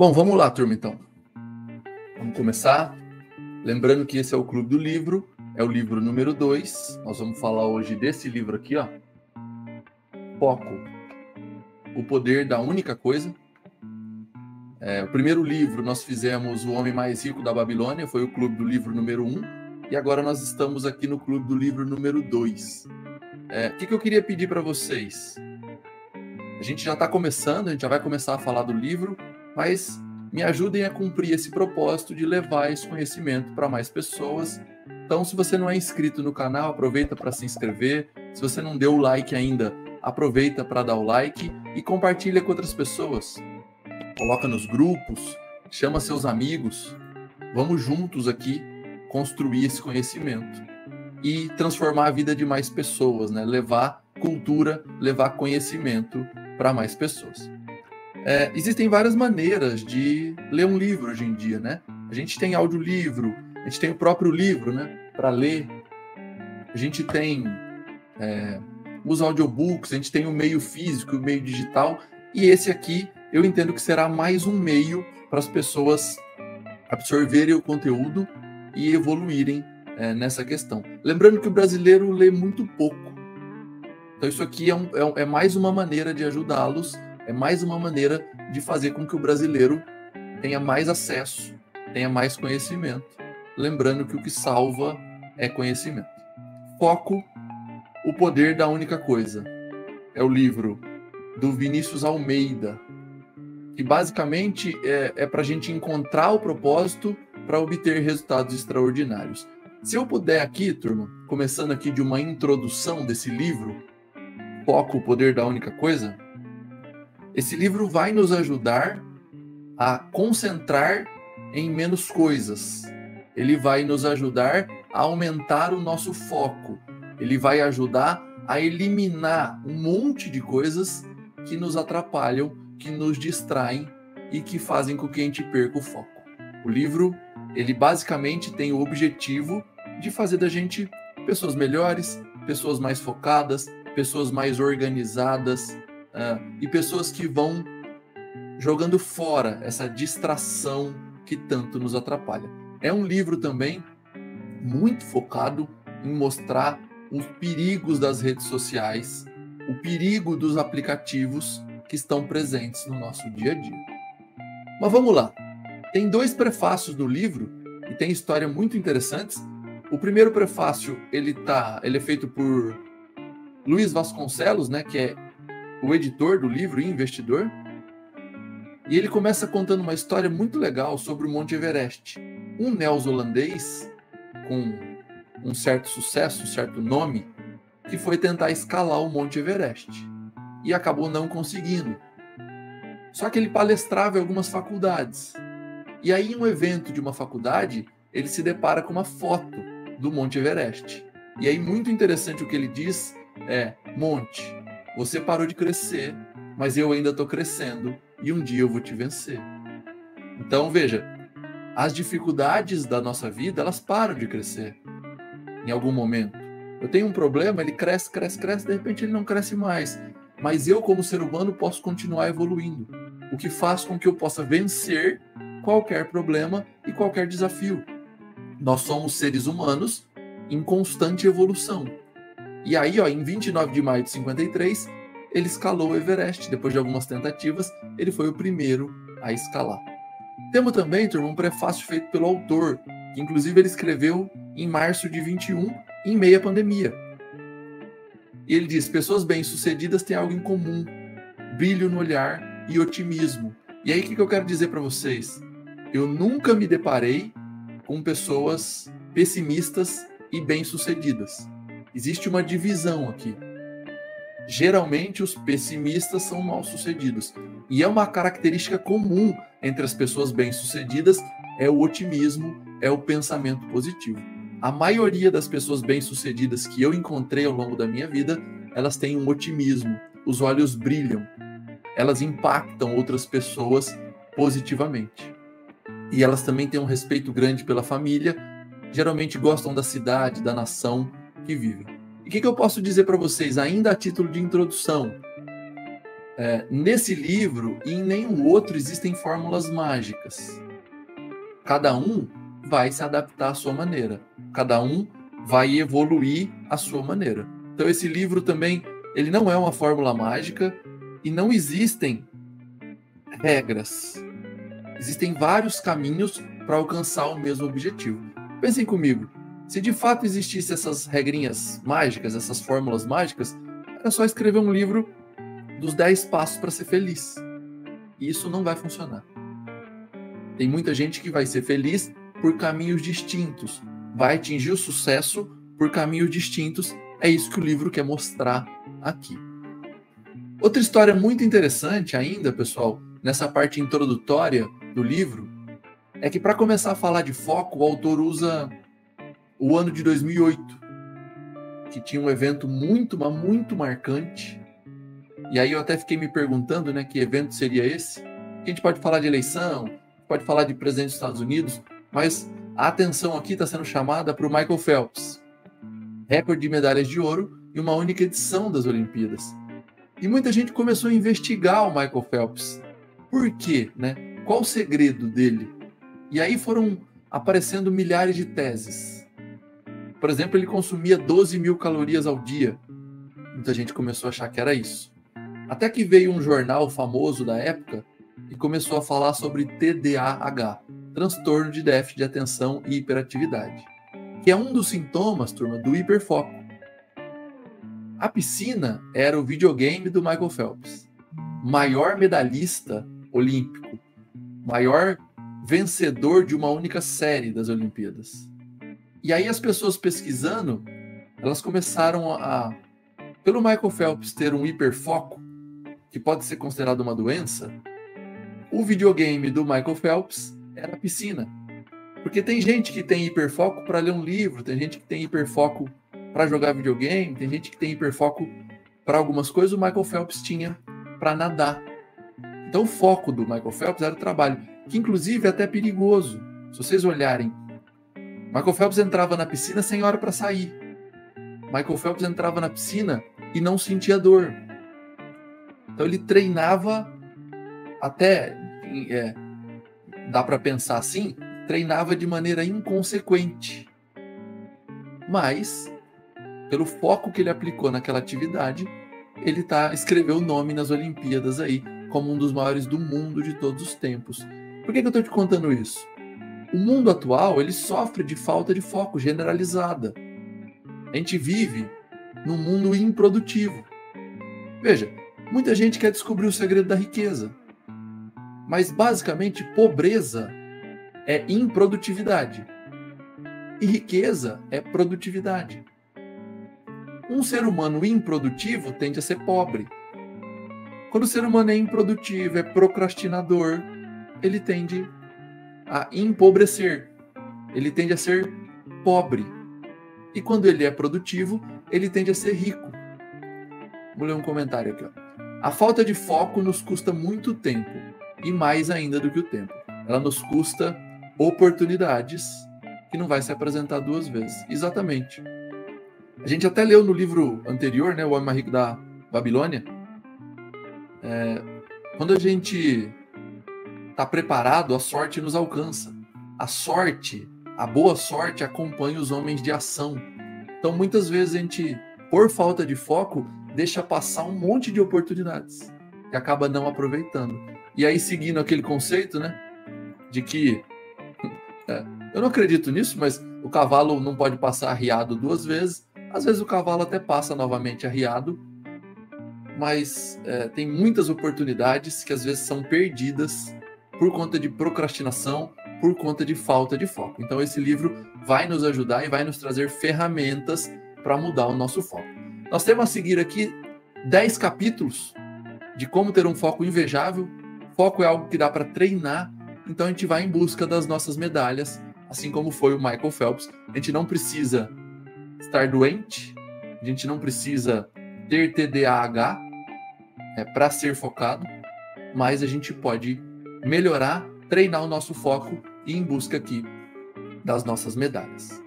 Bom, vamos lá, turma, então. Vamos começar. Lembrando que esse é o Clube do Livro, é o livro número 2. Nós vamos falar hoje desse livro aqui, ó. Foco, o poder da única coisa. O primeiro livro nós fizemos O Homem Mais Rico da Babilônia, foi o Clube do Livro número 1. E agora nós estamos aqui no Clube do Livro número 2. O que eu queria pedir para vocês? A gente já está começando, a gente já vai começar a falar do livro, mas me ajudem a cumprir esse propósito de levar esse conhecimento para mais pessoas. Então, se você não é inscrito no canal, aproveita para se inscrever. Se você não deu o like ainda, aproveita para dar o like e compartilha com outras pessoas. Coloca nos grupos, chama seus amigos. Vamos juntos aqui construir esse conhecimento e transformar a vida de mais pessoas, né? Levar cultura, levar conhecimento para mais pessoas. Existem várias maneiras de ler um livro hoje em dia, né? A gente tem audiolivro, a gente tem o próprio livro, né, para ler. A gente tem os audiobooks, a gente tem o meio físico, o meio digital, e esse aqui eu entendo que será mais um meio para as pessoas absorverem o conteúdo e evoluírem nessa questão. Lembrando que o brasileiro lê muito pouco. Então isso aqui é mais uma maneira de ajudá-los, é mais uma maneira de fazer com que o brasileiro tenha mais acesso, tenha mais conhecimento. Lembrando que o que salva é conhecimento. Foco, o poder da única coisa. É o livro do Vinícius Almeida, que basicamente é para a gente encontrar o propósito para obter resultados extraordinários. Se eu puder aqui, turma, começando aqui de uma introdução desse livro, Foco, o poder da única coisa, esse livro vai nos ajudar a concentrar em menos coisas. Ele vai nos ajudar a aumentar o nosso foco. Ele vai ajudar a eliminar um monte de coisas que nos atrapalham, que nos distraem e que fazem com que a gente perca o foco. O livro, ele basicamente tem o objetivo de fazer da gente pessoas melhores, pessoas mais focadas, pessoas mais organizadas, e pessoas que vão jogando fora essa distração que tanto nos atrapalha. É um livro também muito focado em mostrar os perigos das redes sociais, o perigo dos aplicativos que estão presentes no nosso dia a dia. Mas vamos lá. Tem 2 prefácios no livro e tem histórias muito interessantes. O primeiro prefácio ele é feito por Luiz Vasconcelos, né, que é o editor do livro e investidor, e ele começa contando uma história muito legal sobre o Monte Everest. Um neozelandês com um certo sucesso, um certo nome, que foi tentar escalar o Monte Everest e acabou não conseguindo. Só que ele palestrava em algumas faculdades. E aí, em um evento de uma faculdade, ele se depara com uma foto do Monte Everest. E aí, muito interessante o que ele diz Monte, você parou de crescer, mas eu ainda estou crescendo e um dia eu vou te vencer. Então, veja, as dificuldades da nossa vida, elas param de crescer em algum momento. Eu tenho um problema, ele cresce, de repente ele não cresce mais. Mas eu, como ser humano, posso continuar evoluindo, o que faz com que eu possa vencer qualquer problema e qualquer desafio. Nós somos seres humanos em constante evolução. E aí, em 29 de maio de 53, ele escalou o Everest. Depois de algumas tentativas, ele foi o primeiro a escalar. Temos também, turma, um prefácio feito pelo autor, que inclusive ele escreveu em março de 21, em meio à pandemia. E ele diz: pessoas bem-sucedidas têm algo em comum, brilho no olhar e otimismo. E aí, o que eu quero dizer para vocês? Eu nunca me deparei com pessoas pessimistas e bem-sucedidas. Existe uma divisão aqui. Geralmente, os pessimistas são mal-sucedidos. E é uma característica comum entre as pessoas bem-sucedidas, é o otimismo, é o pensamento positivo. A maioria das pessoas bem-sucedidas que eu encontrei ao longo da minha vida, elas têm um otimismo, os olhos brilham, elas impactam outras pessoas positivamente. E elas também têm um respeito grande pela família, geralmente gostam da cidade, da nação que vivem. E o que eu posso dizer para vocês, ainda a título de introdução? nesse livro e em nenhum outro existem fórmulas mágicas. Cada um vai se adaptar à sua maneira. Cada um vai evoluir à sua maneira. Então esse livro também, ele não é uma fórmula mágica e não existem regras. Existem vários caminhos para alcançar o mesmo objetivo. Pensem comigo, se de fato existissem essas regrinhas mágicas, essas fórmulas mágicas, era só escrever um livro dos 10 passos para ser feliz. E isso não vai funcionar. Tem muita gente que vai ser feliz por caminhos distintos, vai atingir o sucesso por caminhos distintos. É isso que o livro quer mostrar aqui. Outra história muito interessante ainda, pessoal, nessa parte introdutória do livro, é que para começar a falar de foco, o autor usa o ano de 2008, que tinha um evento muito, mas muito marcante. E aí eu até fiquei me perguntando, né, que evento seria esse? A gente pode falar de eleição, pode falar de presidente dos Estados Unidos, mas a atenção aqui está sendo chamada para o Michael Phelps. Recorde de medalhas de ouro e uma única edição das Olimpíadas. E muita gente começou a investigar o Michael Phelps. Por quê, né? Qual o segredo dele? E aí foram aparecendo milhares de teses. Por exemplo, ele consumia 12 mil calorias ao dia. Muita gente começou a achar que era isso. Até que veio um jornal famoso da época e começou a falar sobre TDAH, transtorno de déficit de atenção e hiperatividade, que é um dos sintomas, turma, do hiperfoco. A piscina era o videogame do Michael Phelps, maior medalhista olímpico, maior vencedor de uma única série das Olimpíadas. E aí as pessoas pesquisando, elas começaram pelo Michael Phelps ter um hiperfoco, que pode ser considerado uma doença, o videogame do Michael Phelps era a piscina. Porque tem gente que tem hiperfoco para ler um livro, tem gente que tem hiperfoco para jogar videogame, tem gente que tem hiperfoco para algumas coisas, o Michael Phelps tinha para nadar. Então o foco do Michael Phelps era o trabalho, que inclusive é até perigoso. Se vocês olharem, Michael Phelps entrava na piscina sem hora para sair. Michael Phelps entrava na piscina e não sentia dor. Então ele treinava até, dá para pensar assim, treinava de maneira inconsequente. Mas, pelo foco que ele aplicou naquela atividade, ele escreveu o nome nas Olimpíadas aí, como um dos maiores do mundo de todos os tempos. Por que eu estou te contando isso? O mundo atual, ele sofre de falta de foco generalizada. A gente vive num mundo improdutivo. Veja, muita gente quer descobrir o segredo da riqueza. Mas, basicamente, pobreza é improdutividade. E riqueza é produtividade. Um ser humano improdutivo tende a ser pobre. Quando o ser humano é improdutivo, é procrastinador, ele tende a empobrecer. Ele tende a ser pobre. E quando ele é produtivo, ele tende a ser rico. Vou ler um comentário aqui. A falta de foco nos custa muito tempo. E mais ainda do que o tempo. Ela nos custa oportunidades que não vai se apresentar duas vezes. Exatamente. A gente até leu no livro anterior, né, O Homem Mais Rico da Babilônia. Quando a gente está preparado, a sorte nos alcança. A sorte, a boa sorte acompanha os homens de ação. Então, muitas vezes a gente, por falta de foco, deixa passar um monte de oportunidades e acaba não aproveitando. E aí, seguindo aquele conceito, né, de que eu não acredito nisso, mas o cavalo não pode passar arriado duas vezes. Às vezes o cavalo até passa novamente arriado, mas tem muitas oportunidades que às vezes são perdidas por conta de procrastinação, por conta de falta de foco. Então esse livro vai nos ajudar e vai nos trazer ferramentas para mudar o nosso foco. Nós temos a seguir aqui 10 capítulos de como ter um foco invejável. Foco é algo que dá para treinar, então a gente vai em busca das nossas medalhas, assim como foi o Michael Phelps. A gente não precisa estar doente, a gente não precisa ter TDAH para ser focado, mas a gente pode melhorar, treinar o nosso foco e ir em busca aqui das nossas medalhas.